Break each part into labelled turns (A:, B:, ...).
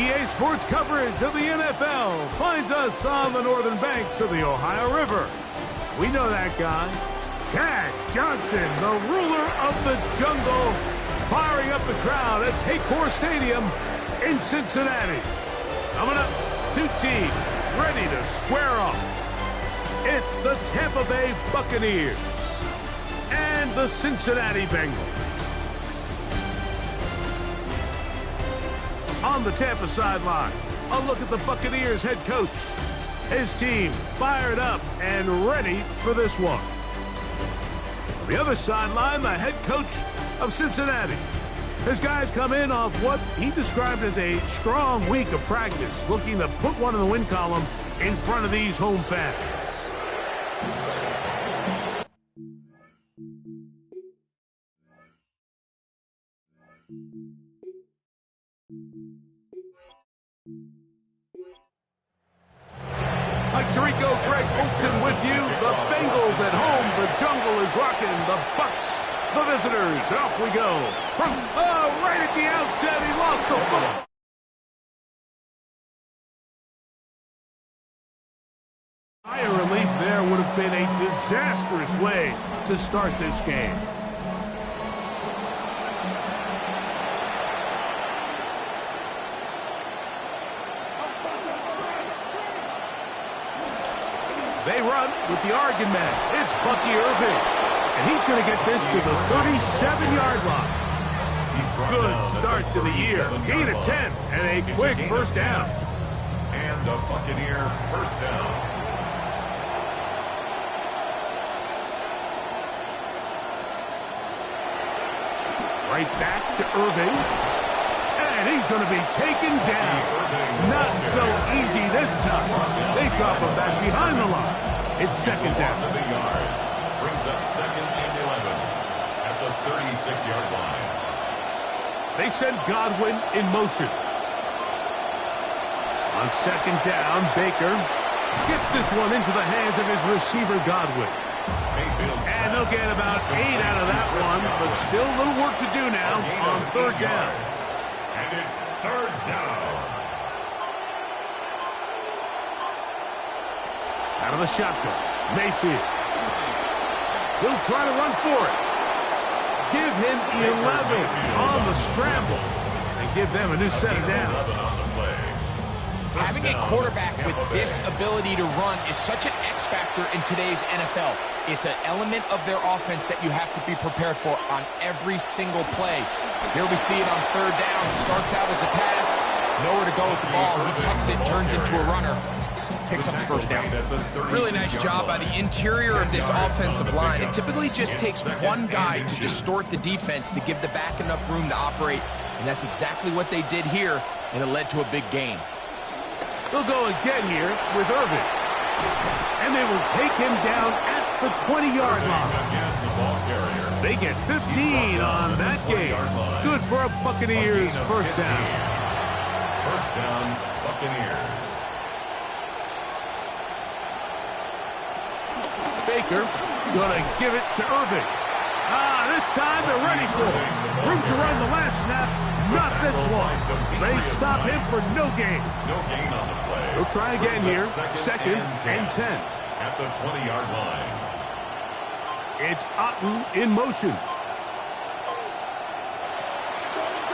A: EA Sports coverage of the NFL finds us on the northern banks of the Ohio River. We know that guy, Chad Johnson, the ruler of the jungle, firing up the crowd at Paycor Stadium in Cincinnati. Coming up, two teams ready to square off. It's the Tampa Bay Buccaneers and the Cincinnati Bengals. On the Tampa sideline, a look at the Buccaneers head coach. His team fired up and ready for this one. On the other sideline, the head coach of Cincinnati. His guys come in off what he described as a strong week of practice, looking to put one in the win column in front of these home fans. Mike Tirico, Greg Olsen with you. The Bengals at home. The jungle is rocking. The Bucs, the visitors. And off we go. From right at the outset, he lost the football. Higher relief there would have been a disastrous way to start this game. They run with the Oregon man. It's Bucky Irving. And he's going to get this to the 37-yard line. Good start to the year. Gain of 10 and a quick first down.
B: And the Buccaneer first down.
A: Right back to Irving. And he's going to be taken down. Not so easy this time. They drop him back behind the line. It's second down.
B: Brings up second and 11 at the 36-yard line.
A: They send Godwin in motion. On second down, Baker gets this one into the hands of his receiver, Godwin. And they'll get about 8 out of that one, but still a little work to do now on third down.
B: And it's third down.
A: Out of the shotgun, Mayfield. He'll try to run for it. Give him 11 on the scramble and give them a new set of downs.
C: Having a quarterback with this ability to run is such an X factor in today's NFL. It's an element of their offense that you have to be prepared for on every single play. Here we see it on third down. Starts out as a pass. Nowhere to go with the ball. He tucks it, turns into a runner. Picks up the first down. Really nice job by the interior of this offensive line. It typically just takes one guy to distort the defense to give the back enough room to operate. And that's exactly what they did here, and it led to a big gain.
A: They'll go again here with Irving. And they will take him down at the 20-yard line. They get 15 on that game. Good for a Buccaneers first down.
B: First down, Buccaneers.
A: Baker gonna give it to Irving. This time they're ready for it. Room to run the last snap. Not this one. They stop him for no gain.
B: No gain on the play.
A: They'll try again here. Second and 10.
B: At the 20-yard line.
A: It's Otten in motion.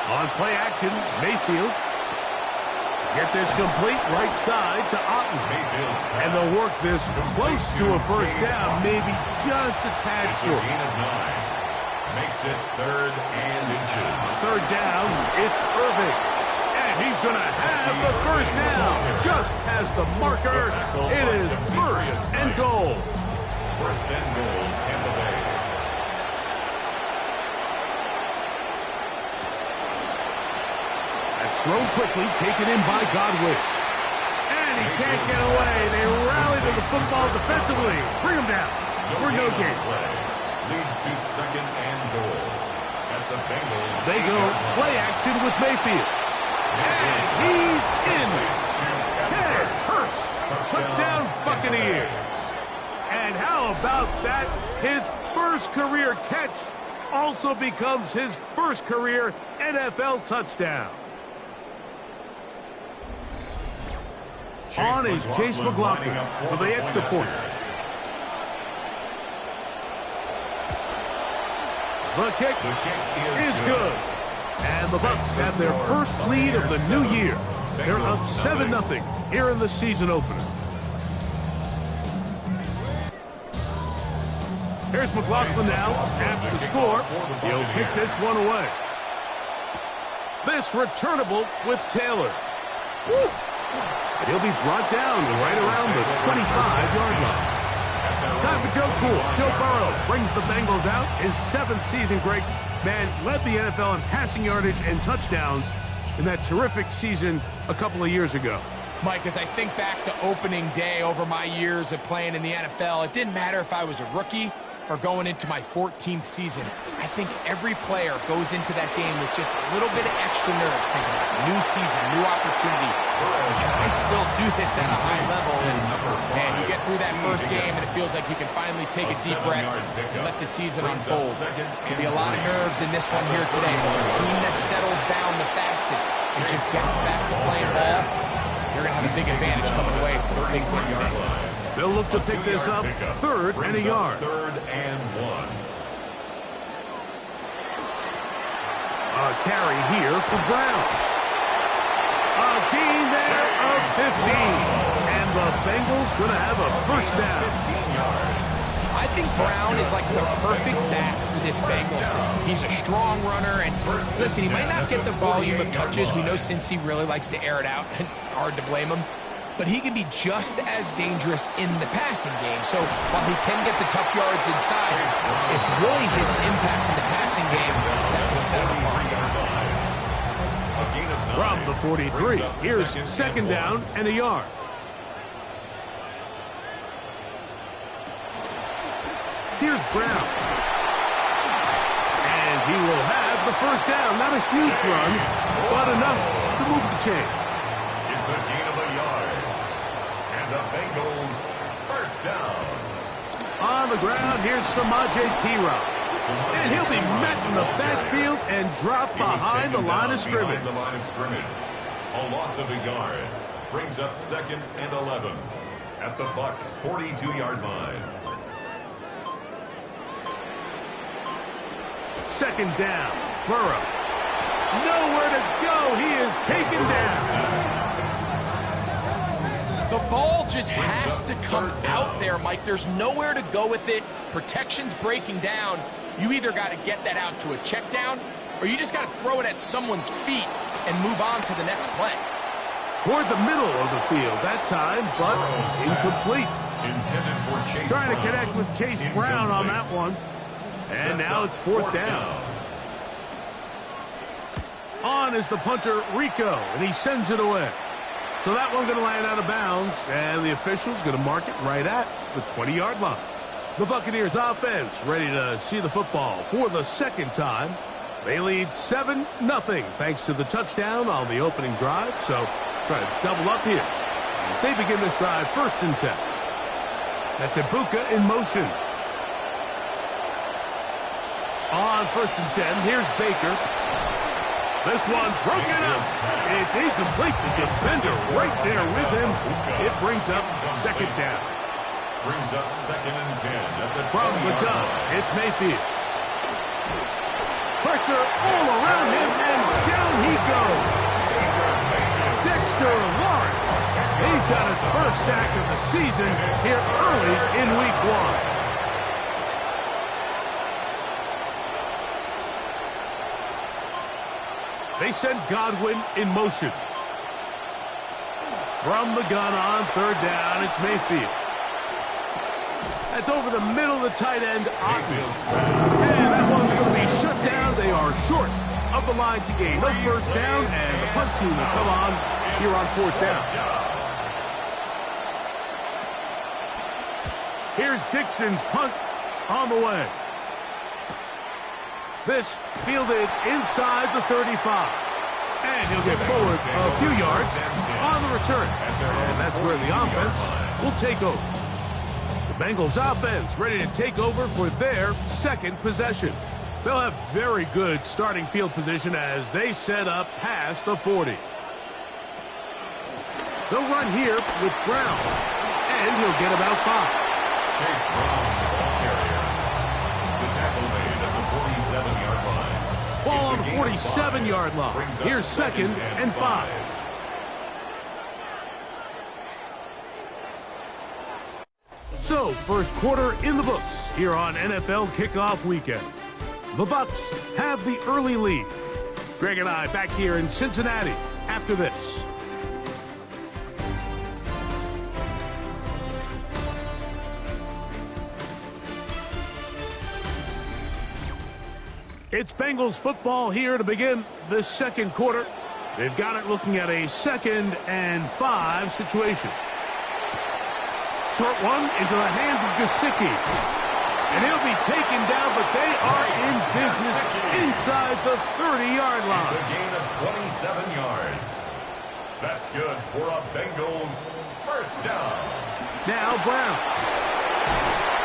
A: On play action, Mayfield. Get this complete right side to Otten. And they'll work this close to a first down, maybe just a tad short.
B: Gain of 9. Makes it third and inches.
A: Third down, it's Irving. And he's going to have the first down. Just past the marker, it is first and goal.
B: First and goal, Tampa Bay.
A: That's thrown quickly, taken in by Godwin. And he can't get away. They rally to the football defensively. Bring him down for no gain.
B: Leads to second and goal. At the Bengals.
A: They go play action with Mayfield. And he's in. Head first. Touchdown Buccaneers. And how about that? His first career catch also becomes his first career NFL touchdown. On is Chase McLaughlin for the extra point. The kick is good. And the Bucs have their first lead of the new year. They're up 7-0 here in the season opener. Here's McLaughlin now after the score. He'll kick this one away. This returnable with Taylor. Woo! And he'll be brought down right around the 25-yard line. Time for Joe Cool. Joe Burrow brings the Bengals out. His 7th season, Greg, man, led the NFL in passing yardage and touchdowns in that terrific season a couple of years ago.
C: Mike, as I think back to opening day over my years of playing in the NFL, it didn't matter if I was a rookie or going into my 14th season. I think every player goes into that game with just a little bit of extra nerves, thinking about new season, new opportunity. Can I still do this at a high level? And you get through that first game, and it feels like you can finally take a deep breath and let the season unfold. There'll be a lot of nerves in this one here today, but the team that settles down the fastest and just gets back to playing ball, you're going to have a big advantage coming away with a big win today.
A: They'll look to pick this up, 3rd and a yard.
B: 3rd and 1.
A: A carry here for Brown. A gain there of 15. And the Bengals going to have a first down.
B: 15 yards.
C: I think Brown is like the perfect back for this Bengals system. He's a strong runner, and listen, he might not get the volume of touches. We know Cincy really likes to air it out, and hard to blame him. But he can be just as dangerous in the passing game. So while he can get the tough yards inside, it's really his impact in the passing game that can set him apart.
A: From the 43, here's 2nd down and a yard. Here's Brown. And he will have the first down. Not a huge run, but enough to move the chains.
B: It's a gain of a yard. And the Bengals first down.
A: On the ground, here's Samaje Perine. And he'll be met in the backfield and dropped behind the line of scrimmage.
B: A loss of a yard brings up 2nd and 11 at the Bucs 42-yard line.
A: 2nd down. Burrow. Nowhere to go. He is taken down.
C: The ball just has to come out there, Mike. There's nowhere to go with it. Protection's breaking down. You either got to get that out to a check down, or you just got to throw it at someone's feet and move on to the next play.
A: Toward the middle of the field that time, but incomplete.
B: Intended for Chase
A: Trying to
B: Brown.
A: connect with Chase Brown on that one. And now it's 4th down. On is the punter, Rico, and he sends it away. So that one's going to land out of bounds, and the official's going to mark it right at the 20-yard line. The Buccaneers offense ready to see the football for the 2nd time. They lead 7-0 thanks to the touchdown on the opening drive. So try to double up here as they begin this drive 1st and 10. That's Ibuka in motion. On 1st and 10, here's Baker. This one broken up. It's incomplete. The defender right there with him. It brings up 2nd down.
B: Brings up 2nd and 10 at the
A: From the gun, it's Mayfield. Pressure all around him, and down he goes. Dexter Lawrence. He's got his first sack of the season here early in week 1. They send Godwin in motion. From the gun on 3rd down, it's Mayfield. That's over the middle of the tight end, Otten. And that one's going to be shut down. They are short of the line to gain. No first down, and the punt team will come on here on 4th down. Here's Dixon's punt on the way. This fielded inside the 35. And he'll get forward a few yards on the return. And that's where the offense will take over. The Bengals offense ready to take over for their 2nd possession. They'll have very good starting field position as they set up past the 40. They'll run here with Brown, and he'll get about 5.
B: Chase Brown, ball carrier. The tackle made at the 47-yard line.
A: Ball on
B: It's
A: the
B: a gain of
A: 47-yard line.
B: Brings up
A: Here's second and 5. So, first quarter in the books here on NFL Kickoff Weekend. The Bucs have the early lead. Greg and I back here in Cincinnati after this. It's Bengals football here to begin the second quarter. They've got it looking at a 2nd and 5 situation. Short one into the hands of Gesicki. And he'll be taken down, but they are in business inside the 30-yard line.
B: It's a gain of 27 yards. That's good for a Bengals first down.
A: Now Brown.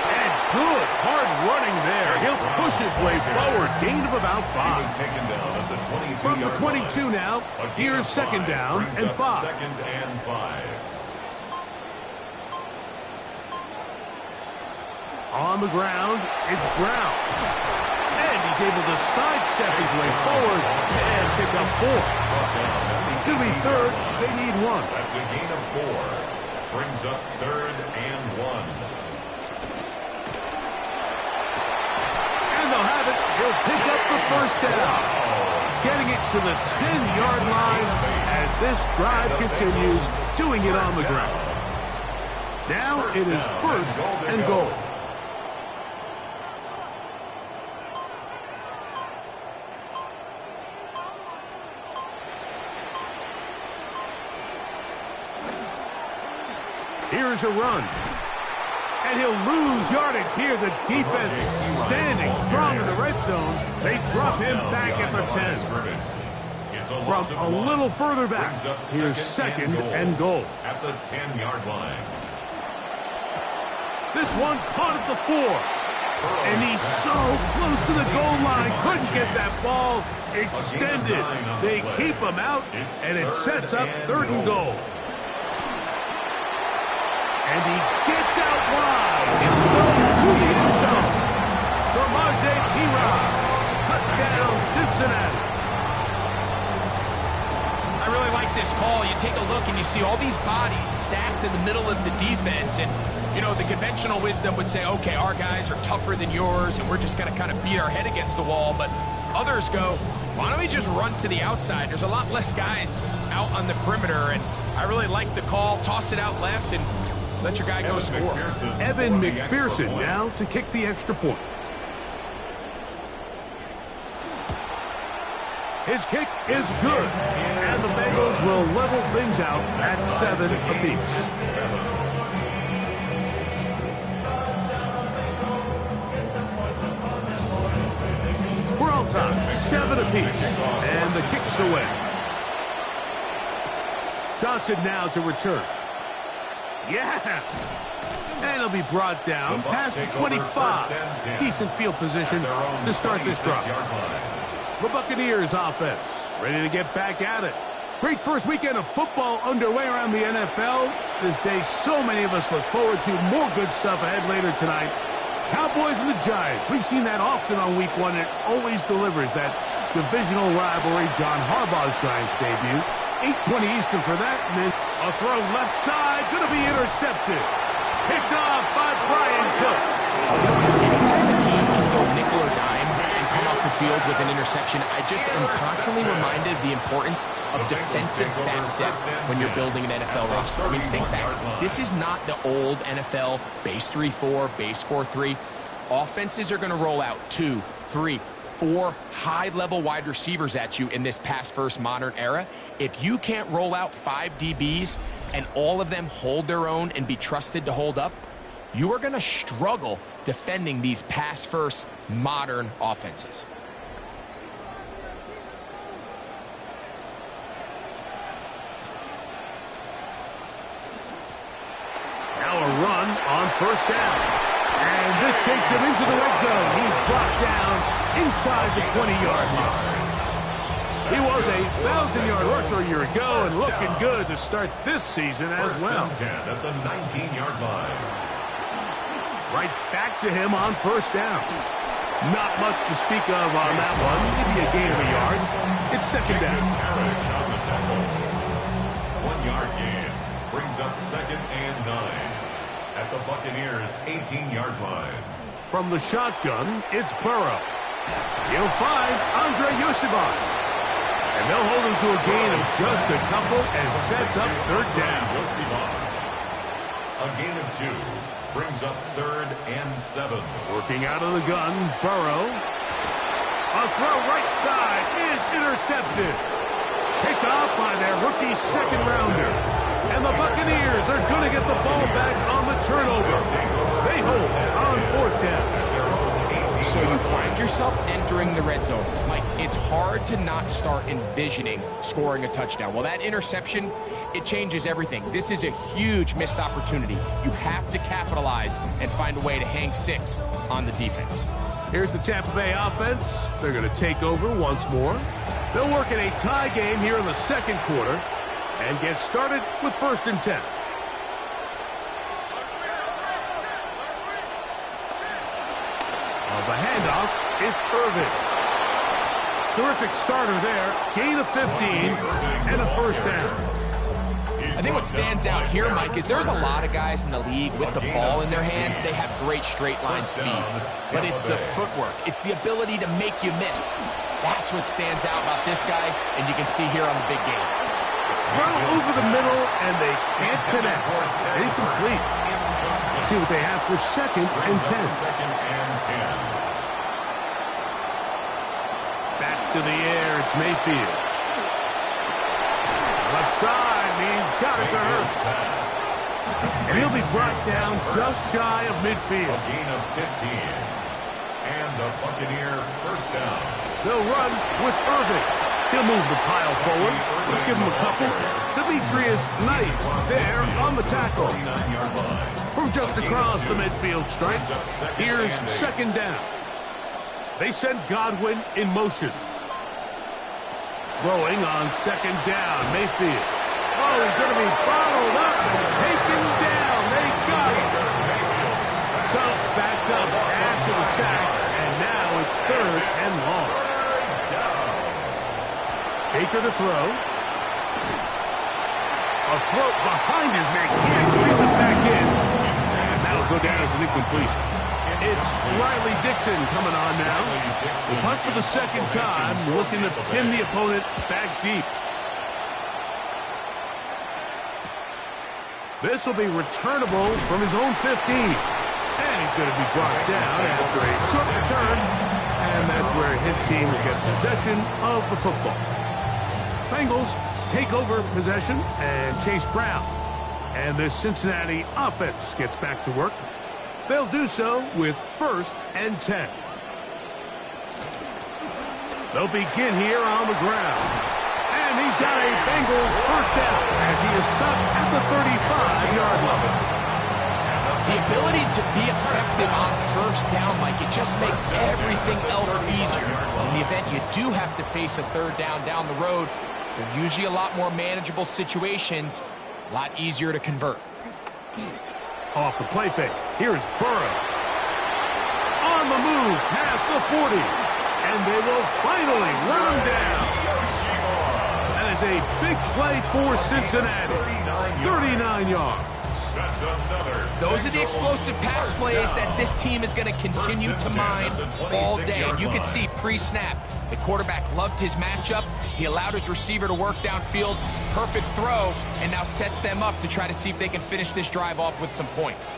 A: And good hard running there. He'll push his way forward. Gain of about 5.
B: He was taken down at the 22-yard line.
A: From the 22 now, here's second down and 5.
B: Second and 5.
A: On the ground, it's Brown. And he's able to sidestep his way forward and pick up 4. It's going to be third. They need 1.
B: That's a gain of 4. Brings up third and 1.
A: And they'll have it. He'll pick up the first down. Getting it to the 10-yard line as this drive continues, doing it on the ground. Now it is first and goal. Here's a run. And he'll lose yardage here. The defense standing strong in the red zone. They drop him back at the 10. From a little further back, here's second and goal.
B: At the 10-yard line.
A: This one caught at the 4. And he's so close to the goal line. Couldn't get that ball extended. They keep him out, and it sets up third and goal. And he gets out wide. He'll go to the end zone. Samaje Perine, touchdown Cincinnati.
C: I really like this call. You take a look and you see all these bodies stacked in the middle of the defense. And, you know, the conventional wisdom would say, okay, our guys are tougher than yours, and we're just going to kind of beat our head against the wall. But others go, why don't we just run to the outside? There's a lot less guys out on the perimeter. And I really like the call. Toss it out left and let your guy go score.
A: Evan McPherson now to kick the extra point. His kick is good. And the Bengals will level things out at 7 apiece. We're all time, 7 apiece. And the kick's away. Johnson now to return. Yeah! And he'll be brought down past the 25. Decent field position to start this drive. The Buccaneers offense ready to get back at it. Great first weekend of football underway around the NFL. This day, so many of us look forward to more good stuff ahead later tonight. Cowboys and the Giants. We've seen that often on week 1. It always delivers that divisional rivalry. John Harbaugh's Giants debut. 8:20 Eastern for that. And then a throw left side. Going to be intercepted. Picked off by Brian Cook.
C: Anytime a team can go nickel or dime and come off the field with an interception, I just am constantly reminded of the importance of defensive back depth when you're building an NFL roster. I mean, think back. This is not the old NFL base 3-4, base 4-3. Offenses are going to roll out 2, 3, 4 high-level wide receivers at you in this pass-first modern era. If you can't roll out 5 DBs and all of them hold their own and be trusted to hold up, you are going to struggle defending these pass-first modern offenses.
A: Now a run on first down. And this takes him into the red zone. He's brought down inside the 20-yard line. He was a 1,000-yard rusher a year ago and looking good to start this season as well.
B: First and 10 at the 19-yard line.
A: Right back to him on first down. Not much to speak of on that one. Maybe a gain of a yard. It's second down.
B: 1-yard gain brings up second and 9 at the Buccaneers' 18-yard line.
A: From the shotgun, it's Burrow. He'll find Andre Yosibas. And they'll hold him to a gain of just a couple and sets up third down.
B: A gain of 2 brings up third and 7.
A: Working out of the gun, Burrow. A throw right side is intercepted. Picked off by their rookie second rounder. And the Buccaneers are going to get the ball back on the turnover. They hold on fourth down.
C: So you find yourself entering the red zone. Mike, it's hard to not start envisioning scoring a touchdown. Well, that interception, it changes everything. This is a huge missed opportunity. You have to capitalize and find a way to hang 6 on the defense.
A: Here's the Tampa Bay offense. They're going to take over once more. They'll work in a tie game here in the second quarter and get started with first and 10. The handoff, it's Irvin. Terrific starter there. Gain of 15 and a first down.
C: I think what stands out here, Mike, is there's a lot of guys in the league with the ball in their hands. They have great straight line speed. But it's the footwork. It's the ability to make you miss. That's what stands out about this guy, and you can see here on the big game.
A: Run over the middle, and they can't connect. It's incomplete. Let's see what they have for second and 10. Back to the air, it's Mayfield. Left side, he's got it to Hurst. And he'll be brought down just shy of midfield.
B: A gain of 15. And the Buccaneer first down.
A: They'll run with Irving. He'll move the pile forward. Let's give him a couple. Demetrius Knight there on the tackle. From just across the midfield stripe, here's second down. They send Godwin in motion. Throwing on second down, Mayfield. Oh, he's going to be bottled up and taken down. They got him. So back up after the sack, and now it's third and long. Baker to throw. A throw behind his man. Can't reel it back in. And that'll go down as an incompletion. It's Riley Dixon coming on now. The punt for the second time, looking to pin the opponent back deep. This will be returnable from his own 15. And he's going to be brought down after a short return. And that's where his team will get possession of the football. Bengals take over possession and Chase Brown. And the Cincinnati offense gets back to work. They'll do so with first and 10. They'll begin here on the ground. And he's got a Bengals first down as he is stopped at the 35-yard line.
C: The ability to be effective on first down, Mike, it just makes everything else easier. In the event you do have to face a third down the road, they're usually a lot more manageable situations, a lot easier to convert.
A: Off the play fake, here's Burrow. On the move, past the 40. And they will finally run him down. That is a big play for Cincinnati. 39 yards.
C: Those are the explosive pass plays that this team is going to continue to mine all day. And you can see pre-snap, the quarterback loved his matchup. He allowed his receiver to work downfield. Perfect throw, and now sets them up to try to see if they can finish this drive off with some points.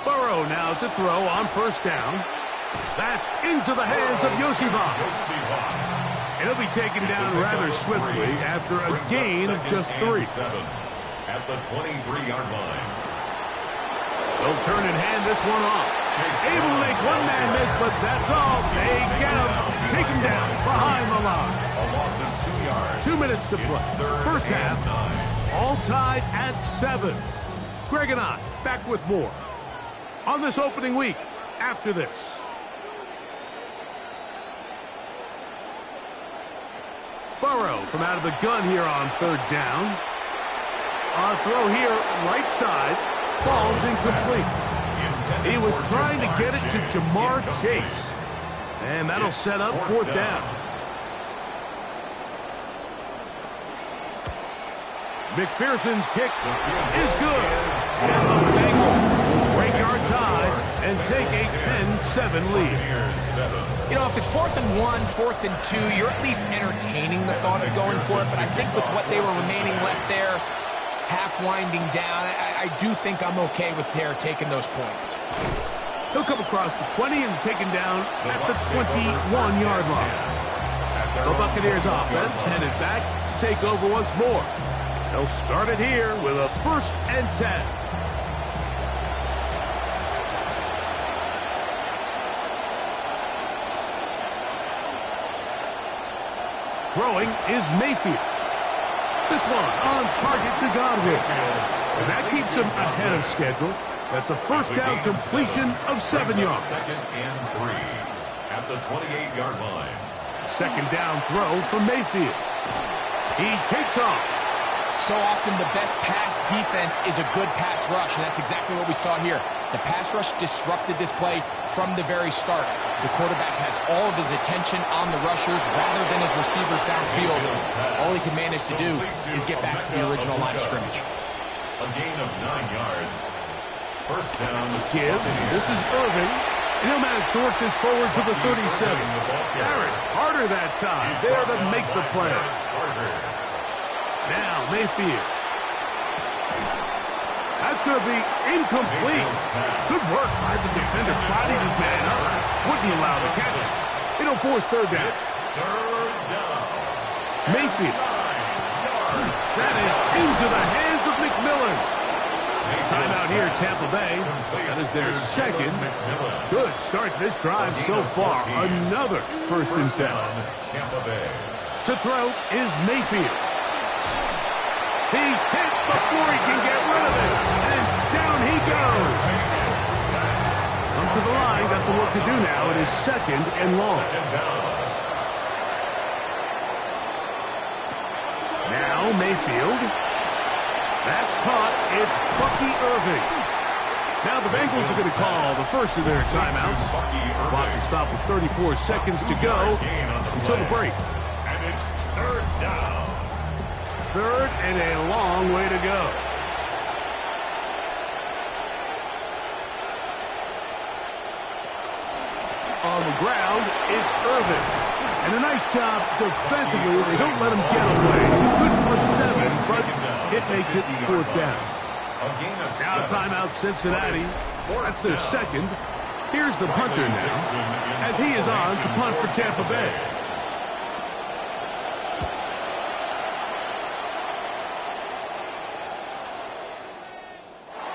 A: Burrow now to throw on first down. That's into the hands of Yosibas. And he'll be taken down rather swiftly after a gain of just 3.
B: At the 23-yard line.
A: They'll turn and hand this one off. Able to make one man miss, but that's all. They get him. Take him down behind the line.
B: A loss of 2 yards.
A: 2 minutes to play. First half, all tied at 7. Greg and I back with more on this opening week after this. Burrow from out of the gun here on third down. A throw here, right side, falls incomplete. He was trying to get it to Jamar Chase. And that'll set up fourth down. McPherson's kick is good. And the Bengals break our tie and take a 10-7 lead.
C: You know, if it's 4th and 1, 4th and 2, you're at least entertaining the thought of going for it. But I think with what they were remaining left there, half winding down, I do think I'm okay with Terry taking those points.
A: He'll come across the 20 and taken down at the 21-yard line. The Buccaneers offense headed back to take over once more. They'll start it here with a 1st and 10. Throwing is Mayfield. This one on target to Godwin. And that keeps him ahead of schedule. That's a first down completion of 7 yards.
B: 2nd and 3 at the 28-yard line.
A: Second down throw from Mayfield. He takes off.
C: So often the best pass defense is a good pass rush, and that's exactly what we saw here. The pass rush disrupted this play from the very start. The quarterback has all of his attention on the rushers rather than his receivers downfield. All he can manage to do is get back to the original line of scrimmage.
B: A gain of 9 yards. First down.
A: Give. This is Irving. And he'll manage to work this forward to the 37. Barrett, harder that time. There to make the play. Now Mayfield. That's going to be incomplete. Good work by the defender. Bodied his man up. Wouldn't allow the catch. It'll force third down. Mayfield. That is into the hands of McMillan. Timeout here, Tampa Bay. That is their second. Good start to this drive so far. Another 1st and 10. To throw is Mayfield. He's hit before he can get rid of it. And down he goes. Come to the line. Got some work to do now. It is 2nd and long. Now Mayfield. That's caught. It's Bucky Irving. Now the Bengals are going to call the first of their timeouts. The clock will stop with 34 seconds to go until the break.
B: And it's 3rd down.
A: 3rd and a long way to go. On the ground, it's Irving. And a nice job defensively. They don't let him get away. He's good for 7, but it makes it 4th down. Now timeout Cincinnati. That's their second. Here's the punter now, as he is on to punt for Tampa Bay.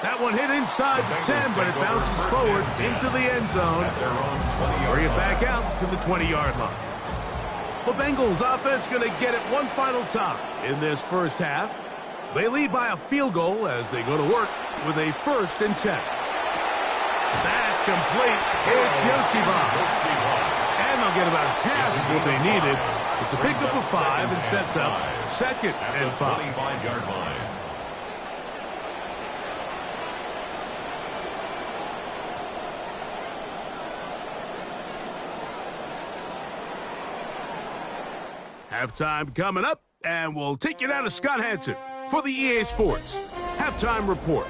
A: That one hit inside the 10, but it bounces forward into the end zone. Bring it back out to the 20-yard line. The Bengals offense going to get it one final time in this first half. They lead by a field goal as they go to work with a 1st and 10. That's complete. It's Yoshiba. And they'll get about half of what they needed. It's a pickup of 5 and sets up 2nd and 5.
B: 25-yard line.
A: Halftime coming up, and we'll take you down to Scott Hansen for the EA Sports Halftime Report.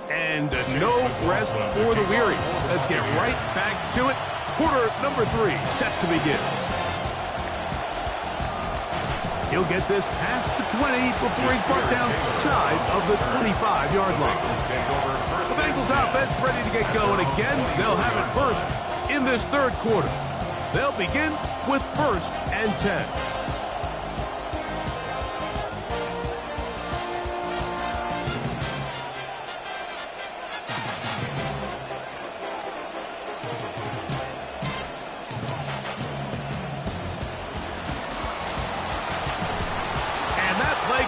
A: And no rest for the weary. Let's get right back to it. Quarter number 3 set to begin. He'll get this past the 20 before he's brought down shy of the 25-yard line. The Bengals offense ready to get going again. They'll have it first in this 3rd quarter. They'll begin with 1st and 10.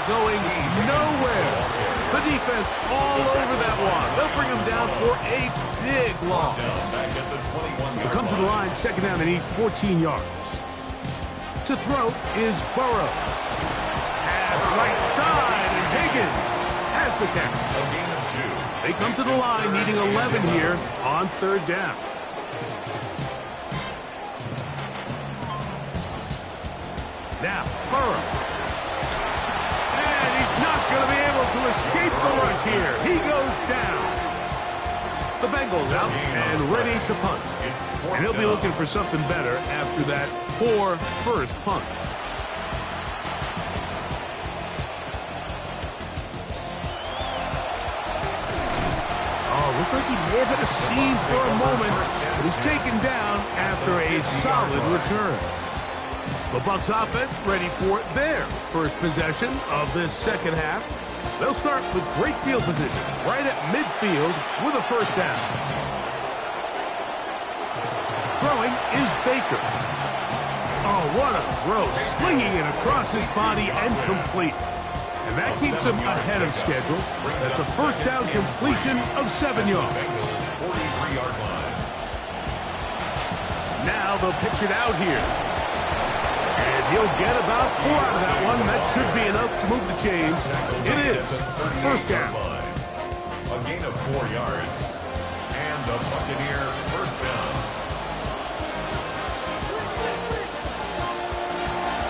A: Going nowhere. The defense all over that one. They'll bring him down for a big loss. They'll come to the line, 2nd down, they need 14 yards. To throw is Burrow. pass right side, and Higgins has the catch.
B: A gain of 2.
A: They come to the line needing 11 here on third down. Now, Burrow. And he's not going to be able to escape the rush here. He goes down. The Bengals out and ready to punt. And he'll be looking for something better after that poor first punt. Looked like he may have hit a seam for a moment, but he's taken down after a solid return. The Bucs offense ready for their first possession of this second half. They'll start with great field position right at midfield with a first down. Throwing is Baker. Oh, what a throw. Slinging it across his body and complete. And that keeps him ahead of schedule. That's a first down completion of 7 yards.
B: 43-yard line.
A: Now they'll pitch it out here. And he'll get about 4 out of that one. That should be enough to move the chains. It is first down.
B: A gain of 4 yards. And the Buccaneer first down.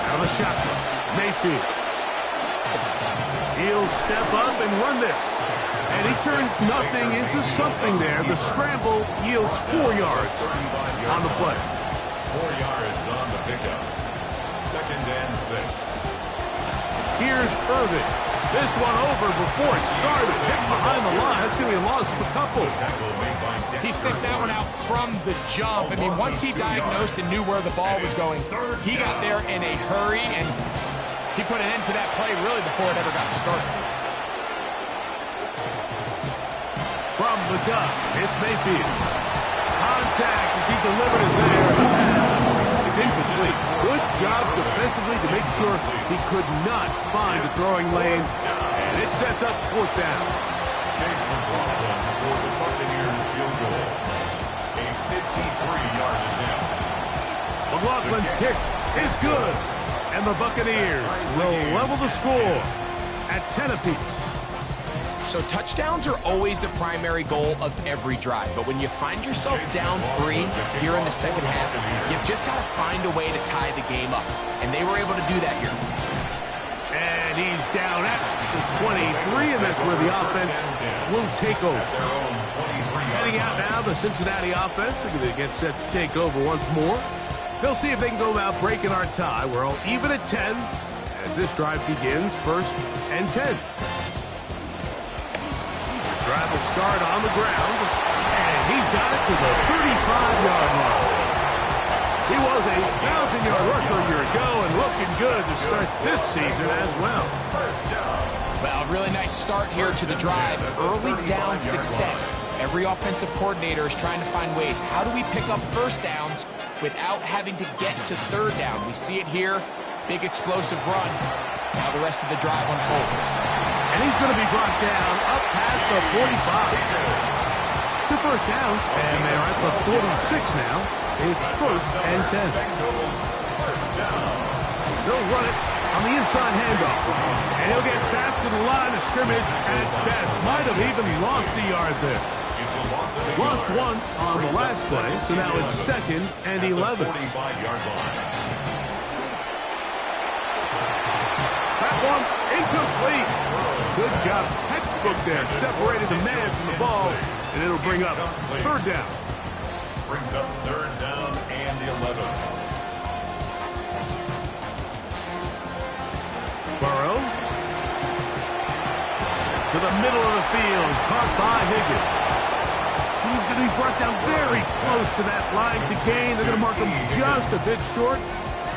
A: Now the shotgun. Mayfield. He'll step up and run this. And he turns nothing into something there. The scramble yields 4 yards on the play.
B: 4 yards on the pickup. 2nd and 6.
A: Here's Irvin. This one over before it started. Hit behind the line. That's going to be a loss of a couple.
C: He sniffed that one out from the jump. I mean, once he diagnosed and knew where the ball was going, he got there in a hurry, and he put an end to that play really before it ever got started.
A: From the gun, it's Mayfield. Contact as he delivered it there. The pass is incomplete. Good job defensively to make sure he could not find a throwing lane. And it sets up fourth down.
B: Chase McLaughlin for the Buccaneers field goal. A 53-yard attempt.
A: McLaughlin's kick is good. And the Buccaneers will level the score at 10 apiece.
C: So touchdowns are always the primary goal of every drive. But when you find yourself down 3 here in the second half, you've just got to find a way to tie the game up. And they were able to do that here.
A: And he's down at the 23, and that's where the offense will take over. Heading out now, the Cincinnati offense. They're going to get set to take over once more. They'll see if they can go about breaking our tie. We're all even at 10 as this drive begins. 1st and 10. Drive will start on the ground, and he's got it to the 35-yard line. He was a 1,000-yard rusher a year ago and looking good to start this season as well.
C: Well, really nice start here to the drive. Early down success. Every offensive coordinator is trying to find ways. How do we pick up first downs without having to get to third down? We see it here. Big explosive run. Now the rest of the drive unfolds.
A: And he's going to be brought down up past the 45. 2 first downs, and they're at the 46 now. It's 1st and 10. They'll run it on the inside handoff. And he'll get back to the line of scrimmage at best. Might have even lost a yard there. Lost 1 on the last play, so now it's 2nd and 11.
B: 45-yard line.
A: That one incomplete. Good job. Textbook there. Separated the man from the ball, and it'll bring up 3rd down.
B: Brings up 3rd down and 11.
A: Burrow. To the middle of the field. Caught by Higgins. He's going to be brought down very close to that line to gain. They're going to mark him just a bit short.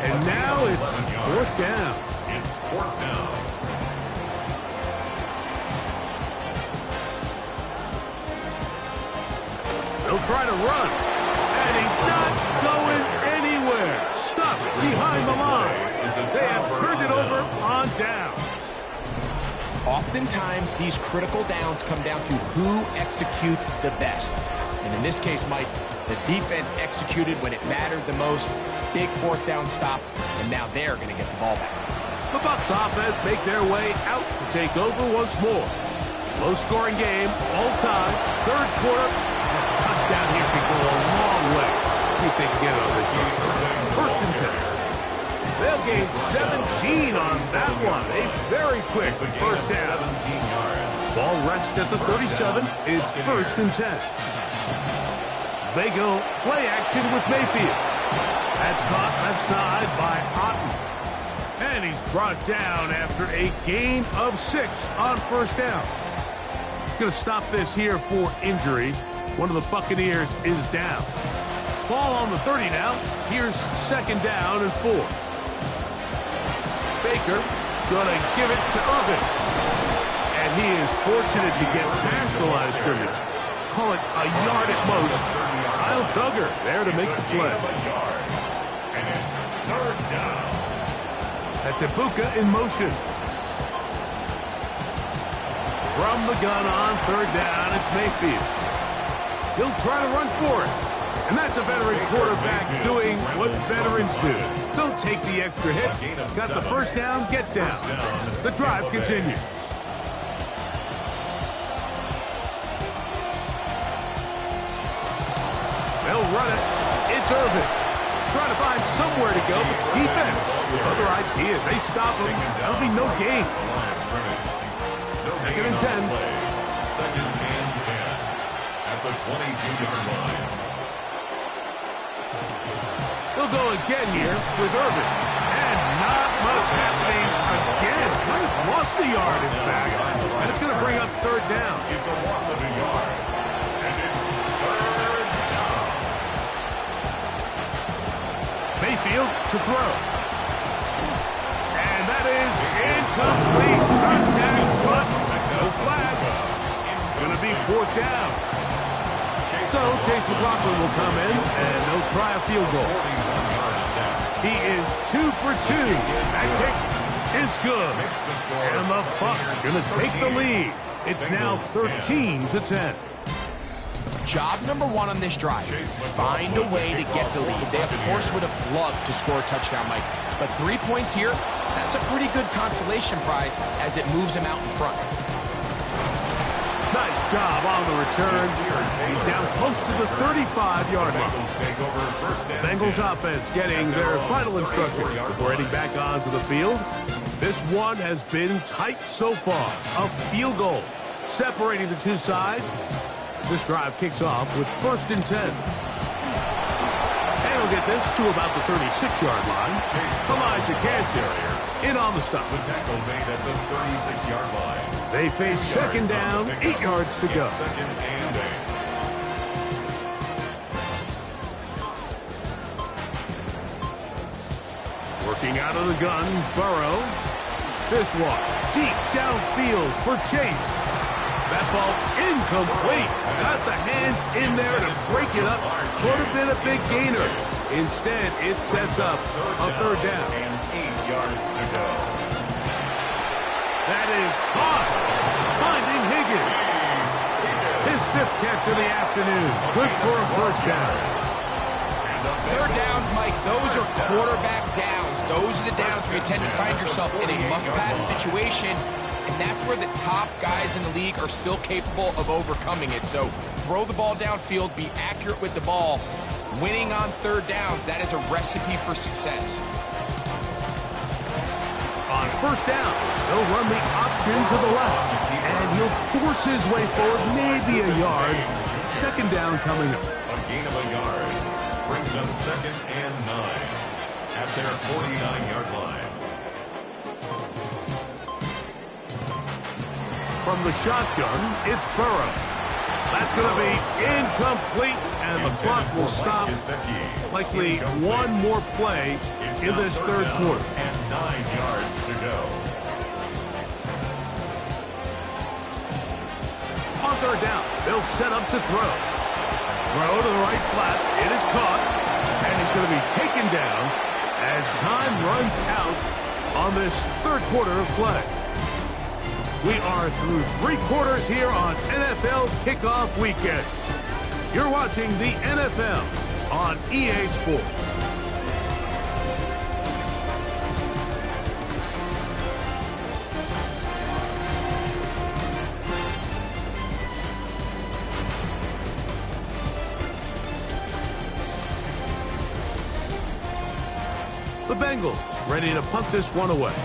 A: And now it's 4th down.
B: It's 4th down.
A: They'll try to run. And he's not going anywhere. Stuck behind the line. They have turned it over on downs.
C: Oftentimes, these critical downs come down to who executes the best. And in this case, Mike, the defense executed when it mattered the most. Big 4th down stop, and now they're going to get the ball back.
A: The Bucs offense make their way out to take over once more. Low-scoring game, all time, third quarter. A touchdown here can go a long way. See if they can get it on this one. First and 10. They'll gain 17 on that one. A very quick first down. Ball rests at the 37. It's first and 10. They go play action with Mayfield. That's caught left side by Otten. And he's brought down after a gain of 6 on first down. Going to stop this here for injury. One of the Buccaneers is down. Ball on the 30 now. Here's second down and 4. Baker going to give it to Irvin. And he is fortunate to get past the line of scrimmage. Call it a yard at most. Kyle Duggar there to make the play.
B: And it's third down.
A: That's Ibuka in motion. From the gun on third down, it's Mayfield. He'll try to run for it. And that's a veteran quarterback doing what veterans do. Don't take the extra hit. Got the first down, get down. The drive continues. They'll run it. It's Irvin. Trying to find somewhere to go, but defense with other ideas. They stop him. That'll be no gain. Second and 10.
B: Second and 10 at the 22-yard line.
A: He'll go again here with Irvin. And not much happening again. He's lost the yard, in fact. And it's going to bring up third down.
B: It's a loss of a yard. And it's third down.
A: Mayfield to throw. And that is incomplete. Contact, but no flag. Going to be fourth down. So Chase McLaughlin will come in, and they'll try a field goal. He is 2 for 2. That kick is good. And the Bucs going to take the lead. It's now 13 to 10.
C: Job number 1 on this drive, find a way to get the lead. They, of course, would have loved to score a touchdown, Mike. But 3 points here, that's a pretty good consolation prize as it moves them out in front.
A: Nice job on the return. He's down close to the 35-yard line. Bengals offense getting their final instructions before heading back onto the field. This one has been tight so far. A field goal separating the two sides. This drive kicks off with first and 10. And we'll get this to about the 36-yard line. Elijah Kansas in on the stop.
B: The tackle made at the 36-yard line.
A: They face second down, 8 yards to go.
B: Second and 8.
A: Working out of the gun, Burrow. This one, deep downfield for Chase. That ball incomplete. Got the hands in there to break it up. Could have been a big gainer. Instead, it sets up a third down.
B: And 8 yards to go.
A: That is caught. Finding Higgins. His 5th catch of the afternoon. Good for a first down.
C: Third downs, Mike, those are quarterback downs. Those are the downs where you tend to find yourself in a must-pass situation, and that's where the top guys in the league are still capable of overcoming it. So throw the ball downfield, be accurate with the ball. Winning on third downs, that is a recipe for success.
A: On first down, they'll run the option to the left, and he'll force his way forward, maybe a yard. Second down coming up.
B: A gain of a yard brings up second and 9 at their 49-yard line.
A: From the shotgun, it's Burrow. That's going to be incomplete, and the clock will stop. Likely one more play in this third quarter.
B: And 9 yards to go.
A: On third down, they'll set up to throw. Throw to the right flat. It is caught, and he's going to be taken down as time runs out on this third quarter of play. We are through 3 quarters here on NFL Kickoff Weekend. You're watching the NFL on EA Sports. The Bengals ready to punt this one away.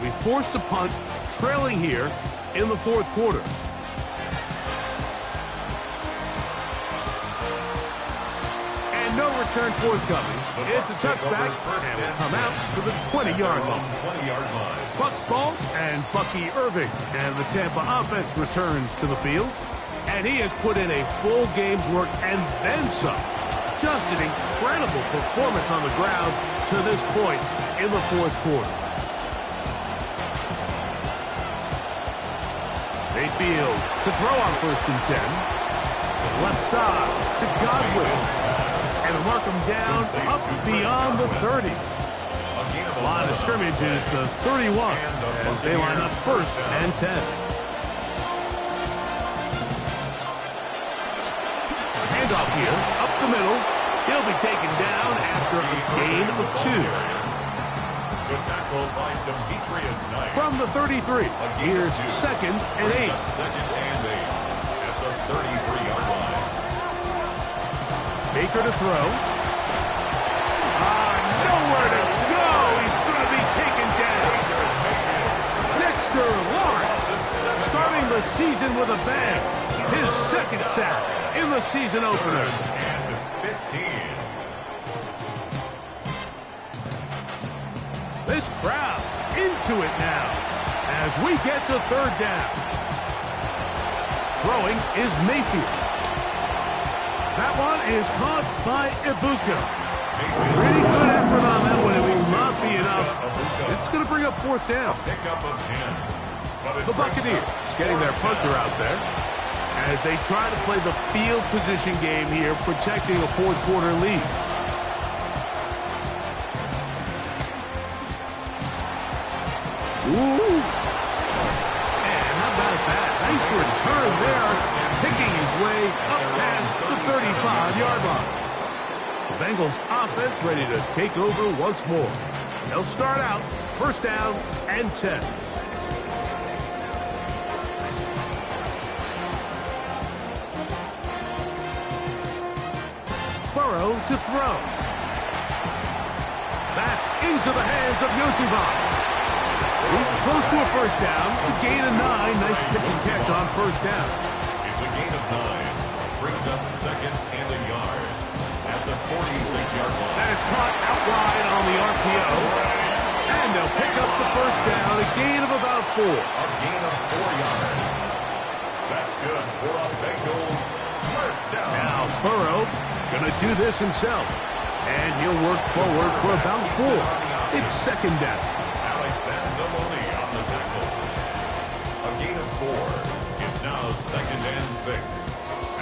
A: We forced a punt, trailing here in the fourth quarter. And no return forthcoming. It's a touchback, and will come out to the 20-yard line. Bucs ball and Bucky Irving. And the Tampa offense returns to the field. And he has put in a full game's work and then some. Just an incredible performance on the ground to this point in the fourth quarter. Mayfield to throw on 1st and 10. Left side to Godwin. And mark him down up beyond the 30. Line of scrimmage is the 31 as they line up 1st and 10. Handoff here, up the middle. He'll be taken down after a gain of 2.
B: The tackle by Demetrius Knight.
A: From the 33, here's 2nd and 8.
B: 2nd and 8 at the 33-yard line.
A: Baker to throw. Nowhere to go. He's going to be taken down. Dexter Lawrence starting the season with a bang. His 2nd sack in the season opener.
B: And 15.
A: This crowd into it now as we get to 3rd down. Throwing is Mayfield. That one is caught by Ibuka. Pretty good effort on that one. It will not be enough. It's going to bring up 4th down.
B: Pickup of 10.
A: The Buccaneers getting their punter out there as they try to play the field position game here, protecting a fourth quarter lead. Ooh. And how about that? Nice return there, picking his way up past the 35-yard line. The Bengals offense ready to take over once more. They'll start out 1st down and 10. Burrow to throw. That's into the hands of Yosibas. He's close to a 1st down. A gain of 9. Nice pitch and catch on 1st down.
B: It's a gain of 9. Brings up 2nd and a yard at the 46-yard line.
A: That is caught out wide on the RPO. And they'll pick up the 1st down. A gain of about 4.
B: A gain of 4 yards. That's good for a Bengals 1st down.
A: Now Burrow going to do this himself. And he'll work forward for about 4. It's 2nd down.
B: Alexander on the tackle. A gain of 4. It's now 2nd and 6.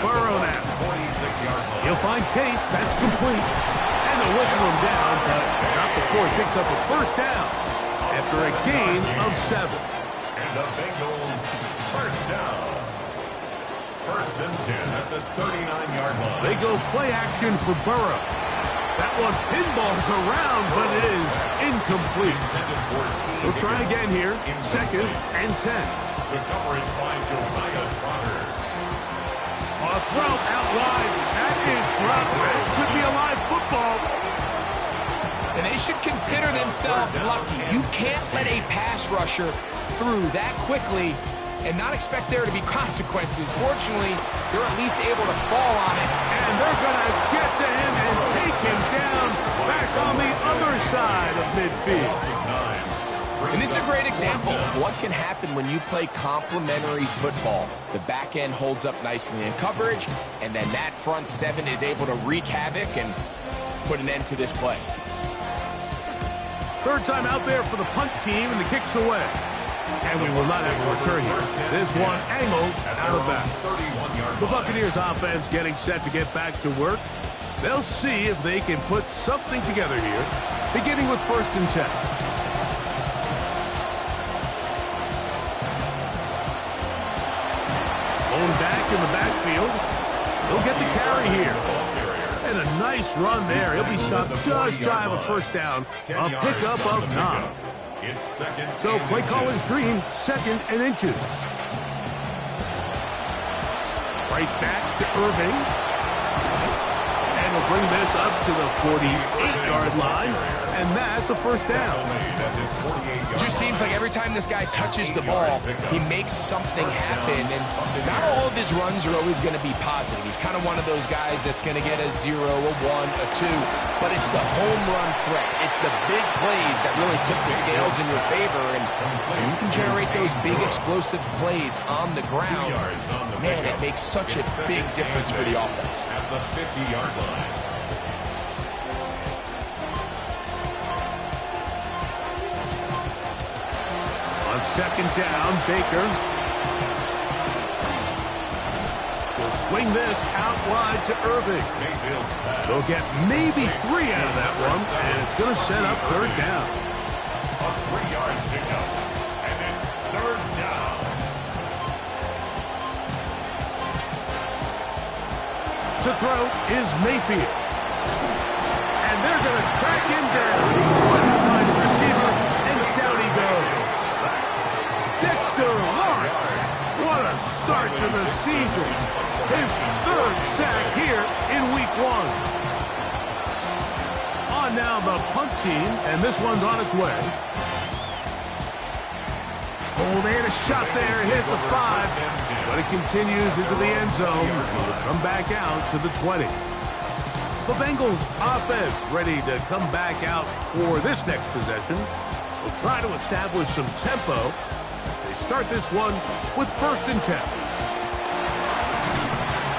A: Burrow now.
B: 46-yard line.
A: He'll find Case. That's complete. And they'll whistle him down, but not before he picks up a 1st down after a gain of 7.
B: And the Bengals 1st down. 1st and 10 at the 39-yard line.
A: They go play action for Burrow. That one pinballs around, but it is incomplete. We'll try again here. 2nd and 10.
B: The coverage by Josiah Trotter.
A: A throw out wide. That is dropped. That could be a live football.
C: And they should consider themselves lucky. You can't let a pass rusher through that quickly and not expect there to be consequences. Fortunately, they're at least able to fall on it.
A: And they're going to get to him and take him down back on the other side of midfield.
C: And this is a great example of what can happen when you play complementary football. The back end holds up nicely in coverage, and then that front 7 is able to wreak havoc and put an end to this play.
A: 3rd time out there for the punt team, and the kick's away. And we will not have a return here. This one angled out of bounds. The Buccaneers offense getting set to get back to work. They'll see if they can put something together here, beginning with 1st and 10. Blown back in the backfield. He'll get the carry here. And a nice run there. He'll be stopped just shy of a 1st down. A pickup of 9.
B: It's 2nd.
A: So play call is green, 2nd and inches. Right back to Irving. And he'll bring this up to the 48-yard line, and that's a first down.
C: It just seems like every time this guy touches the ball, he makes something happen, and not all of his runs are always going to be positive. He's kind of one of those guys that's going to get a 0, a 1, a 2, but it's the home run threat. It's the big plays that really tip the scales in your favor, and you can generate those big explosive plays on the ground. Man, it makes such a big difference for the offense.
B: At the 50-yard line.
A: On second down, Baker will swing this out wide to Irving. They'll get maybe 3 out of that one, and it's going to set up third down.
B: A 3-yard pickup, and it's third down.
A: To throw is Mayfield. And they're going to track him down. Couldn't find a receiver, and down he goes. Dexter Lawrence. What a start to the season. His third sack here in week 1. On now the punt team, and this one's on its way. Oh, they had a shot there, hit the 5, but it continues into the end zone. It'll come back out to the 20. The Bengals offense ready to come back out for this next possession. They'll try to establish some tempo as they start this one with 1st and 10.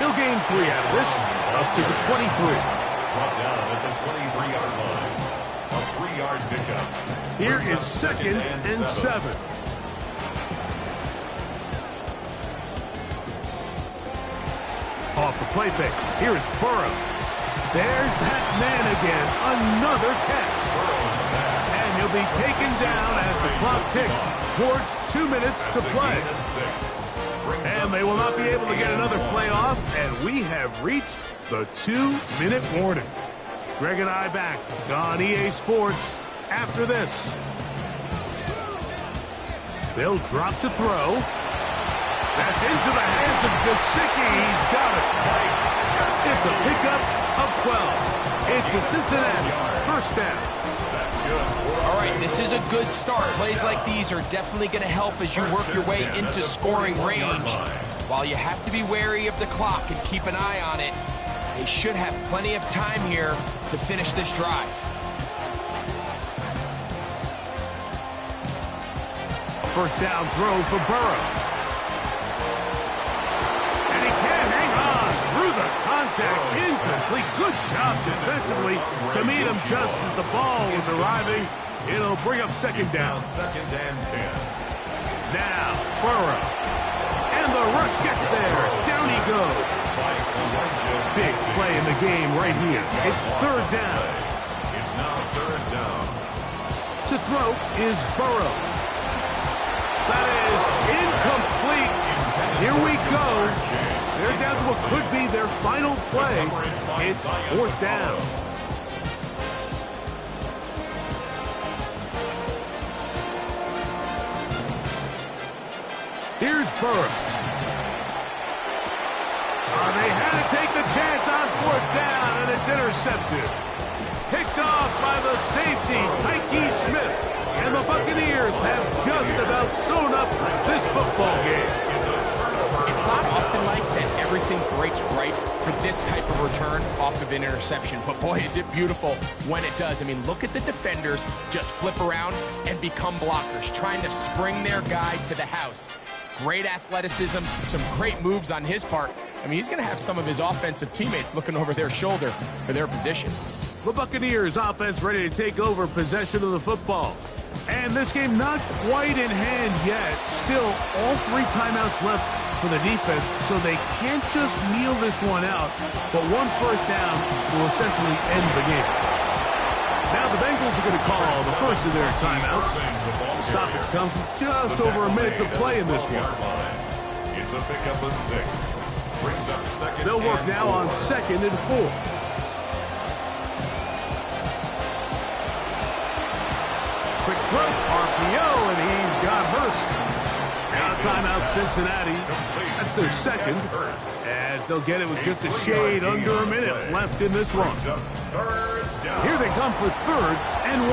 A: He'll gain 3 out of this, up to the 23.
B: Brought down at the 23-yard line. A 3-yard pickup.
A: Here is 2nd and 7. Off the play fake. Here's Burrow. There's that man again. Another catch. And he'll be taken down as the clock ticks towards 2 minutes to play. And they will not be able to get another play off, and we have reached the 2-minute warning. Greg and I back on EA Sports after this. They'll drop to throw. That's into the hands of Gesicki. He's got it. It's a pickup of 12. It's a Cincinnati 1st down.
C: All right, this is a good start. Plays like these are definitely going to help as you work your way into scoring range. While you have to be wary of the clock and keep an eye on it, they should have plenty of time here to finish this drive.
A: A 1st down throw for Burrow. Incomplete. Good job defensively to meet him just as the ball was arriving. It'll bring up 2nd down.
B: 2nd and 10.
A: Now, Burrow. And the rush gets there. Down he goes. Big play in the game right here. It's 3rd down.
B: It's now 3rd down.
A: To throw is Burrow. That is incomplete. Here we go. They're down to what could be their final play. It's 4th down. Here's Burrow. They had to take the chance on 4th down, and it's intercepted. Picked off by the safety, Tyke Smith. And the Buccaneers have just about sewn up this football game.
C: It's not often like that everything breaks right for this type of return off of an interception. But boy, is it beautiful when it does. I mean, look at the defenders just flip around and become blockers, trying to spring their guy to the house. Great athleticism, some great moves on his part. I mean, he's going to have some of his offensive teammates looking over their shoulder for their position.
A: The Buccaneers offense ready to take over possession of the football. And this game not quite in hand yet. Still, all 3 timeouts left for the defense, so they can't just kneel this one out. But 1 1st down will essentially end the game. Now the Bengals are going to call the first of their timeouts. The stoppage comes with just over a minute to play in this one.
B: It's a pickup of 6. Brings up 2nd.
A: They'll work now on 2nd and 4. Quick throw, RPO, and he's got Hurst. Out timeout, Cincinnati. That's their second, as they'll get it with just a shade under a minute left in this one. Here they come for 3rd and 1.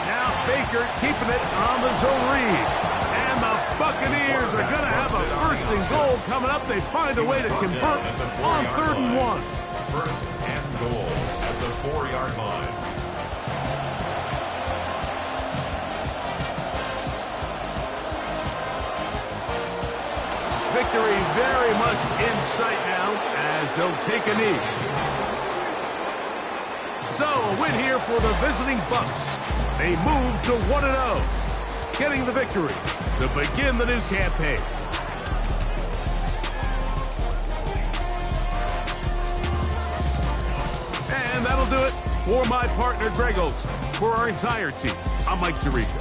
A: Now Baker keeping it on the zone read. And the Buccaneers are going to have a 1st and goal coming up. They find a way to convert on 3rd and 1.
B: 1st and goal at the 4-yard line.
A: Victory very much in sight now as they'll take a knee. So a win here for the visiting Bucs. They move to 1-0, getting the victory to begin the new campaign. And that'll do it for my partner, Greg Olson. For our entire team, I'm Mike Tirico.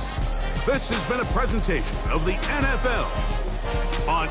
A: This has been a presentation of the NFL on